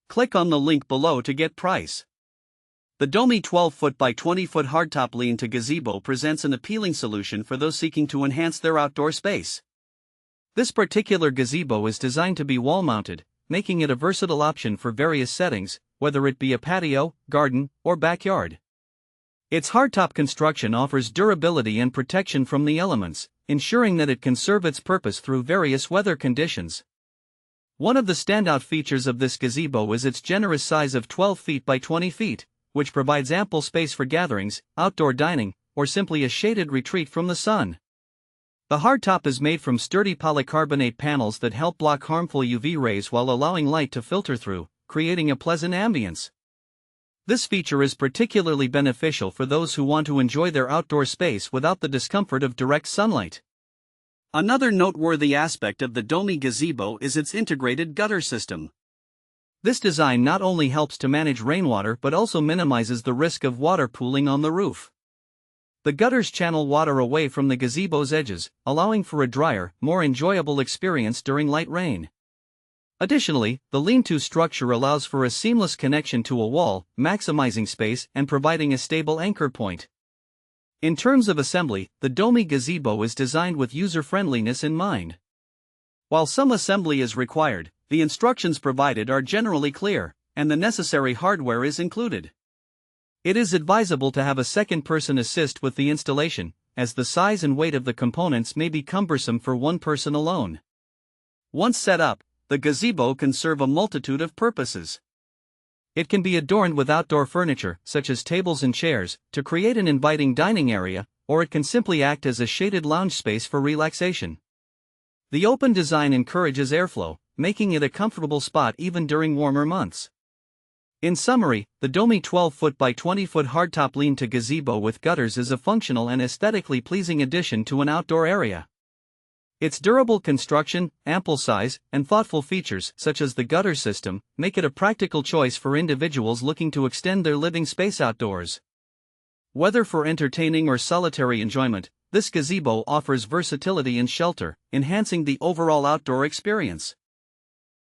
Click on the link below to get price. The Domi 12'x20 Hardtop Lean to Gazebo presents an appealing solution for those seeking to enhance their outdoor space. This particular gazebo is designed to be wall-mounted, making it a versatile option for various settings, whether it be a patio, garden, or backyard. Its hardtop construction offers durability and protection from the elements, ensuring that it can serve its purpose through various weather conditions. One of the standout features of this gazebo is its generous size of 12 feet by 20 feet, which provides ample space for gatherings, outdoor dining, or simply a shaded retreat from the sun. The hardtop is made from sturdy polycarbonate panels that help block harmful UV rays while allowing light to filter through, creating a pleasant ambience. This feature is particularly beneficial for those who want to enjoy their outdoor space without the discomfort of direct sunlight. Another noteworthy aspect of the Domi gazebo is its integrated gutter system. This design not only helps to manage rainwater but also minimizes the risk of water pooling on the roof. The gutters channel water away from the gazebo's edges, allowing for a drier, more enjoyable experience during light rain. Additionally, the lean-to structure allows for a seamless connection to a wall, maximizing space and providing a stable anchor point. In terms of assembly, the Domi gazebo is designed with user-friendliness in mind. While some assembly is required, the instructions provided are generally clear, and the necessary hardware is included. It is advisable to have a second person assist with the installation, as the size and weight of the components may be cumbersome for one person alone. Once set up, the gazebo can serve a multitude of purposes. It can be adorned with outdoor furniture, such as tables and chairs, to create an inviting dining area, or it can simply act as a shaded lounge space for relaxation. The open design encourages airflow, making it a comfortable spot even during warmer months. In summary, the Domi 12'x20 Hardtop Lean to Gazebo with gutters is a functional and aesthetically pleasing addition to an outdoor area. Its durable construction, ample size, and thoughtful features such as the gutter system make it a practical choice for individuals looking to extend their living space outdoors. Whether for entertaining or solitary enjoyment, this gazebo offers versatility and shelter, enhancing the overall outdoor experience.